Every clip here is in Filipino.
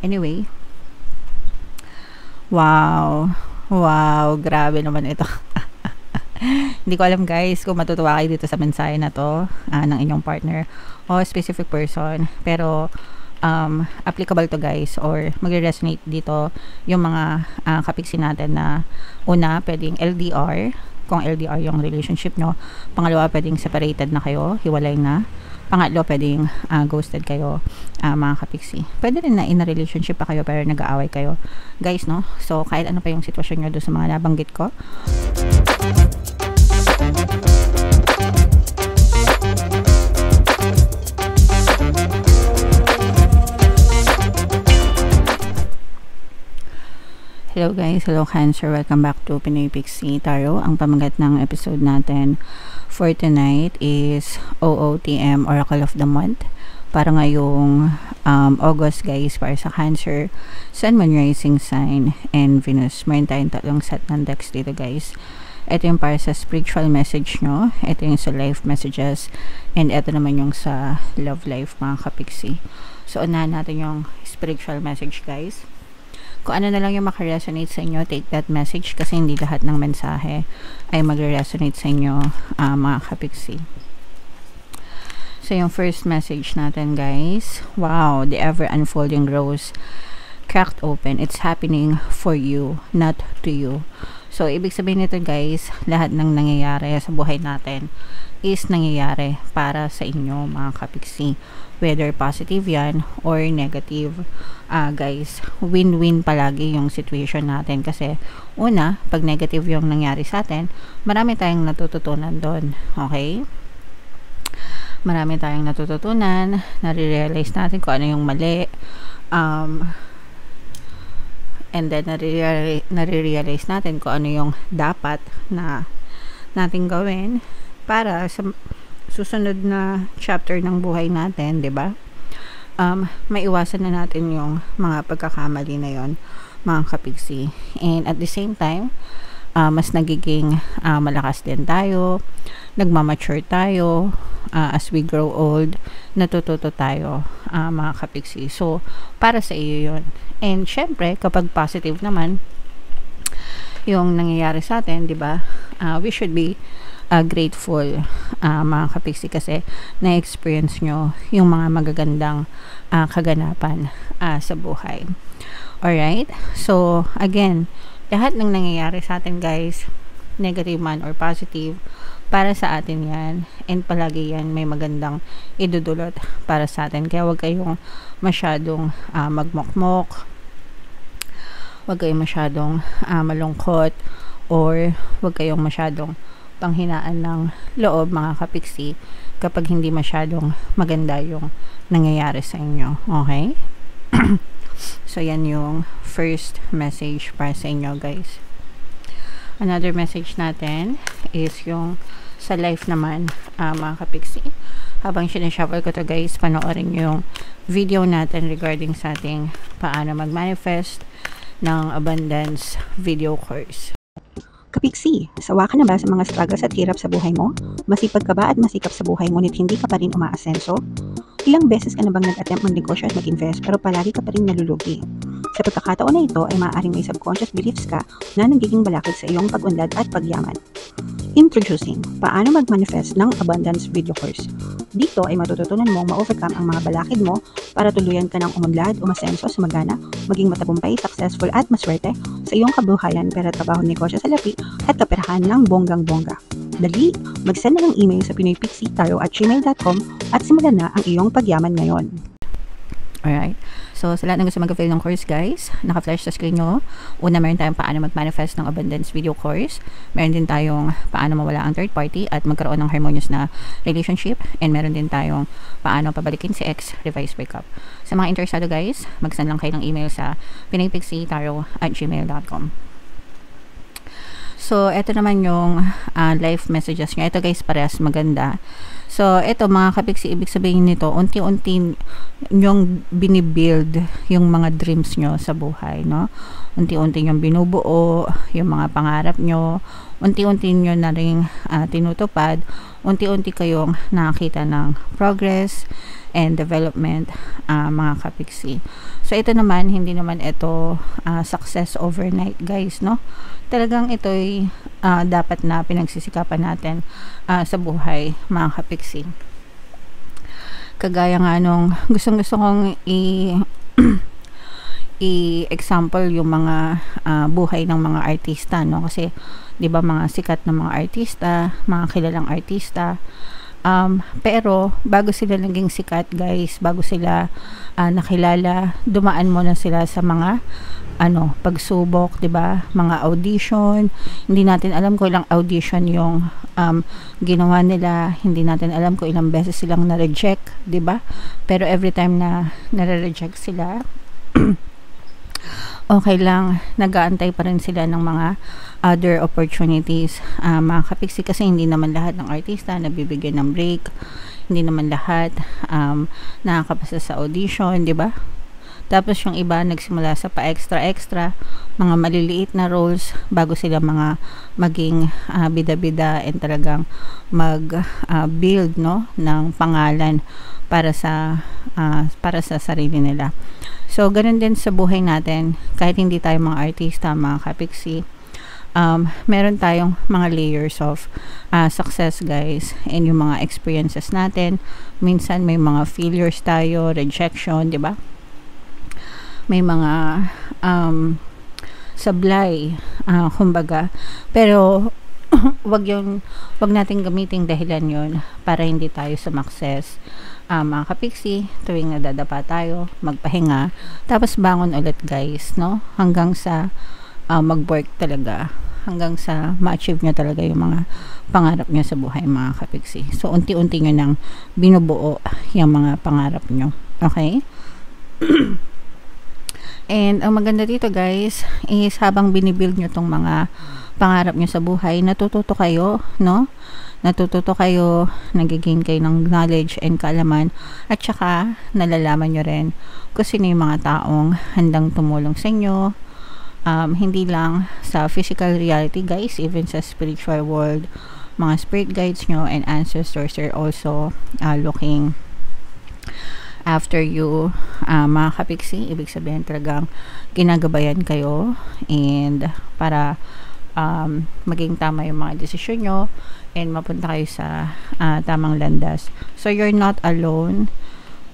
Anyway, wow, grabe naman ito. Hindi ko alam guys kung matutuwa kayo dito sa mensahe na to ng inyong partner o specific person, pero applicable to guys, or magre-resonate dito yung mga kapiksi natin na una, pwedeng LDR, kung LDR yung relationship nyo. Pangalawa, pwedeng separated na kayo, hiwalay na. Pangatlo, pwedeng ghosted kayo, mga kapiksi. Pwede rin na in a relationship pa kayo pero nag-aaway kayo guys, no? So kahit ano pa yung sitwasyon nyo doon sa mga nabanggit ko. Hello guys, hello Cancer, welcome back to Pinoy Pixie Tarot. Ang pamagat ng episode natin for tonight is OOTM, Oracle of the Month, para ngayong August guys, para sa Cancer, Sun, Moon, Rising Sign, and Venus. Mayroon tayong tatlong set ng decks dito guys. Ito yung para sa spiritual message nyo, ito yung sa life messages, and ito naman yung sa love life mga kapiksi. So unahan natin yung spiritual message guys. Kung ano na lang yung makaresonate sa inyo, take that message, kasi hindi lahat ng mensahe ay magre-resonate sa inyo, mga kapiksi. So yung first message natin guys, wow, the ever unfolding rose cracked open. It's happening for you, not to you. So ibig sabihin nito guys, lahat ng nangyayari sa buhay natin is nangyayari para sa inyo mga kapiksi, whether positive yan or negative. Guys, win-win palagi yung situation natin, kasi una, pag negative yung nangyari sa atin, marami tayong natututunan doon, okay? Marami tayong natututunan, nare-realize natin kung ano yung mali, and then nare-realize natin kung ano yung dapat na nating gawin para sa susunod na chapter ng buhay natin, 'di ba? Maiwasan na natin yung mga pagkakamali na yon mga kapiksi, and at the same time mas nagiging malakas din tayo, nagmamature tayo, as we grow old, natututo tayo, mga kapiksi. So para sa iyo yon. And syempre kapag positive naman yung nangyayari sa atin, 'di ba, we should be grateful, mga kapiksi, kasi na-experience nyo yung mga magagandang kaganapan sa buhay. Alright, so again, lahat ng nangyayari sa atin guys, negative man or positive, para sa atin yan, and palagi yan may magandang idudulot para sa atin. Kaya huwag kayong masyadong magmokmok, huwag kayong masyadong malungkot, or huwag kayong masyadong panghinaan ng loob mga kapiksi kapag hindi masyadong maganda yung nangyayari sa inyo, okay? So yan yung first message para sa inyo guys. Another message natin is yung sa life naman, mga kapiksi. Habang sinashuffle ko to guys, panoorin yung video natin regarding sa ating paano mag-manifest ng abundance video course. Kapiksi, sawa ka na ba sa mga struggles at hirap sa buhay mo? Masipag ka ba at masikap sa buhay ngunit hindi ka pa rin umaasenso? Ilang beses ka na bang nag-attempt magnegosyo at mag-invest pero palagi ka pa rin nalulugi? Sa pagkakataon na ito ay maaaring may subconscious beliefs ka na nagiging balakid sa iyong pag-unlad at pagyaman. Introducing, paano mag-manifest ng abundance video course. Dito ay matututunan mong ma-overcome ang mga balakid mo para tuluyan ka ng umunlad, umasenso, sumagana, maging matagumpay, successful at maswerte sa iyong kabuhayan, pera, trabaho, negosyo sa lapi at kaperahan ng bonggang-bongga. Dali, mag-send na ng email sa pinoypixitaro@gmail.com at simulan na ang iyong pagyaman ngayon. Alright. So, sa lahat ng gusto mag-avail ng course guys, naka-flash sa screen nyo. Una, meron tayong paano mag-manifest ng abundance video course. Meron din tayong paano mawala ang third party at magkaroon ng harmonious na relationship. And meron din tayong paano pabalikin si ex, revise breakup. Sa mga interesado guys, mag-send lang kayo ng email sa pinoypixitaro@gmail.com. So, ito naman yung life messages nyo. Ito guys, parehas maganda. So, ito mga kapiksi, ibig sabihin nito, unti-unti nyong binibuild yung mga dreams nyo sa buhay, no? Unti-unti nyong binubuo yung mga pangarap nyo, unti-unti nyo na rin tinutupad, unti-unti kayong nakakita ng progress, and development, mga kapiksi. So ito naman, hindi naman ito success overnight, guys, no? Talagang ito'y dapat na pinagsisikapan natin sa buhay, mga kapiksi. Kagaya nga nung gustong-gusto kong i-example yung mga buhay ng mga artista, no? Kasi 'di ba mga sikat na mga artista, mga kilalang artista, pero bago sila naging sikat, guys, bago sila nakilala, dumaan muna sila sa mga pagsubok, 'di ba? Mga audition. Hindi natin alam kung ilang audition yung ginawa nila. Hindi natin alam kung ilang beses silang na-reject, 'di ba? Pero every time na na-reject sila, okay lang, nag-aantay pa rin sila ng mga other opportunities, mga kapiksi, kasi hindi naman lahat ng artista nabibigyan ng break, hindi naman lahat nakakapasa sa audition, di ba? Tapos yung iba nagsimula sa pa-extra mga maliliit na roles bago sila maging bida-bida and talagang mag-build, no, ng pangalan para sa sarili nila. So, ganun din sa buhay natin, kahit hindi tayo mga artista, mga kapiksi, meron tayong mga layers of success, guys, and yung mga experiences natin. Minsan may mga failures tayo, rejection, di ba? May mga sablay, kumbaga, pero wag nating gamiting dahilan yon para hindi tayo sumakses. Mga kapiksi, tuwing nadadapa tayo, magpahinga, tapos bangon ulit, guys, no? Hanggang sa mag-work talaga, hanggang sa ma-achieve nyo talaga yung mga pangarap nyo sa buhay, mga kapiksi. So, unti-unti nyo nang binubuo yung mga pangarap nyo. Okay? And ang maganda dito, guys, is habang binibuild nyo tong mga pangarap nyo sa buhay, natututo kayo, no? Natututo kayo, nagiging kayo ng knowledge and kaalaman, at saka nalalaman nyo rin kung sino yung mga taong handang tumulong sa inyo, hindi lang sa physical reality, guys, even sa spiritual world. Mga spirit guides nyo and ancestors are also looking after you, mga kapiksi. Ibig sabihin talagang ginagabayan kayo and para maging tama yung mga desisyon nyo and mapunta kayo sa tamang landas. So you're not alone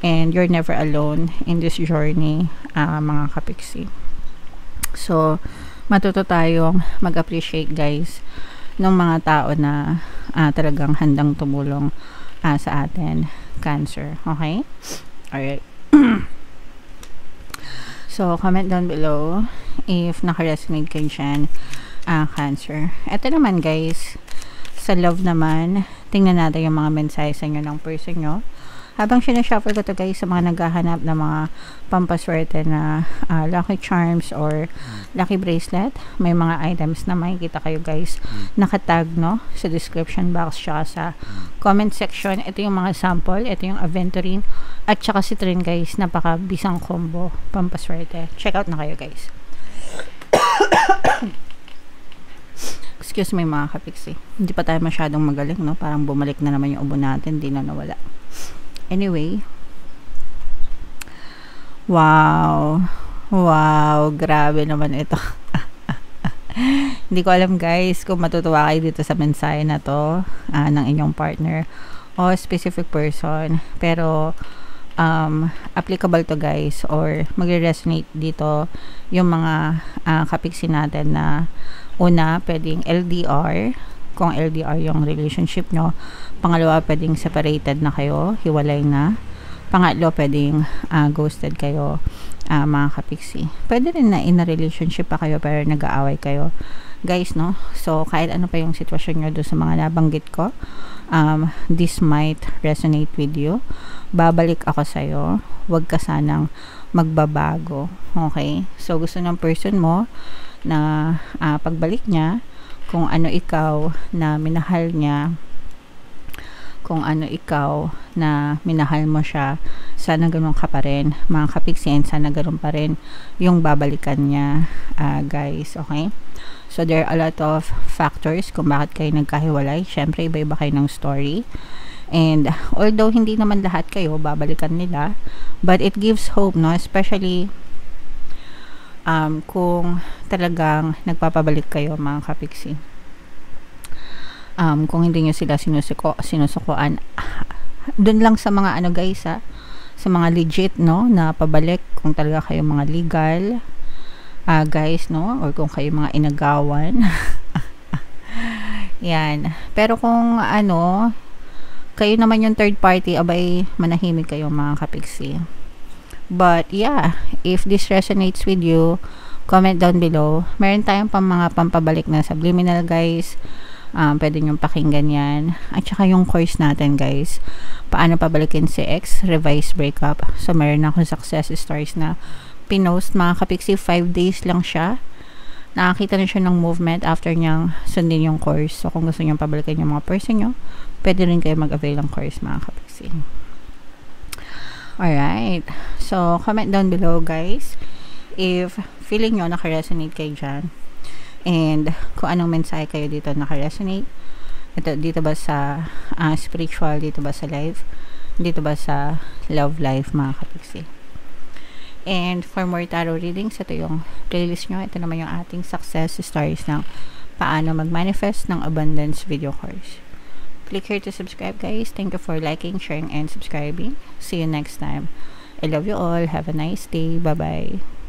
and you're never alone in this journey, mga kapiksi. So matuto tayong mag-appreciate, guys, ng mga tao na talagang handang tumulong sa atin, Cancer. Okay? Alright. So comment down below if naka-resonate kayo dyan, Cancer. Ito naman, guys, sa love naman, tingnan natin yung mga mensahe sa inyo ng person nyo. Habang sinashuffle ko to, guys, sa mga naghahanap ng mga pampaswerte na lucky charms or lucky bracelet, may mga items na makikita kayo, guys, nakatag, no, sa description box siya sa comment section. Ito yung mga sample, ito yung aventurine at saka citrine, guys, napaka-bisang combo pampaswerte. Check out na kayo, guys. Excuse me, mga kapiksi. Hindi pa tayo masyadong magaling, no? Parang bumalik na naman yung ubo natin, di na nawala. Anyway. Wow. Wow, grabe naman ito. Hindi ko alam, guys, kung matutuwa kayo dito sa mensahe na to ng inyong partner o specific person. Pero applicable to, guys, or magre-resonate dito yung mga kapiksi natin na una, pwedeng LDR, kung LDR yung relationship nyo. Pangalawa, pwedeng separated na kayo, hiwalay na. Pangatlo, pwedeng ghosted kayo, mga kapiksi. Pwede rin na in a relationship pa kayo pero nag-aaway kayo, guys, no? So, kahit ano pa yung sitwasyon nyo doon sa mga nabanggit ko, this might resonate with you. Babalik ako sa'yo. Huwag ka sanang magbabago. Okay? So, gusto ng person mo na pagbalik niya, kung ano ikaw na minahal niya, kung ano ikaw na minahal mo siya, sana ganun ka pa rin, mga kapiksi, sana ganun pa rin yung babalikan niya, guys. Okay? So, there are a lot of factors kung bakit kayo nagkahiwalay. Syempre, iba-iba kayo ng story. And although hindi naman lahat kayo babalikan nila, but it gives hope, no? Especially kung talagang nagpapabalik kayo, mga kapiksi. Kung hindi nyo sila sinusukuan, dun lang sa mga ano guys, sa mga legit, no, na pabalik, kung talaga kayo mga legal guys, no, or kung kayo mga inagawan. Yan. Pero kung ano, kayo naman yung third party, abay, manahimik kayo, mga kapiksi. But yeah, if this resonates with you, comment down below. Meron tayong mga pampabalik na subliminal guys. Pwede nyong pakinggan yan. At saka yung course natin guys, paano pabalikin si ex, revise breakup. So meron akong success stories na pinost, mga kapiksi. 5 days lang siya. Nakakita na siya ng movement after niyang sundin yung course. So kung gusto niyong pabalikin yung mga person nyo, pwede rin kayo mag-avail ng course, mga kapiksi. Alright. So comment down below guys if feeling nyo naka-resonate kayo dyan. And kung anong mensahe kayo dito naka-resonate. Dito ba sa spiritual, dito ba sa life, dito ba sa love life, mga kapiksi. And for more tarot readings, ito yung playlist nyo. Ito naman yung ating success stories ng paano mag-manifest ng abundance video course. Click here to subscribe guys. Thank you for liking, sharing, and subscribing. See you next time. I love you all. Have a nice day. Bye-bye.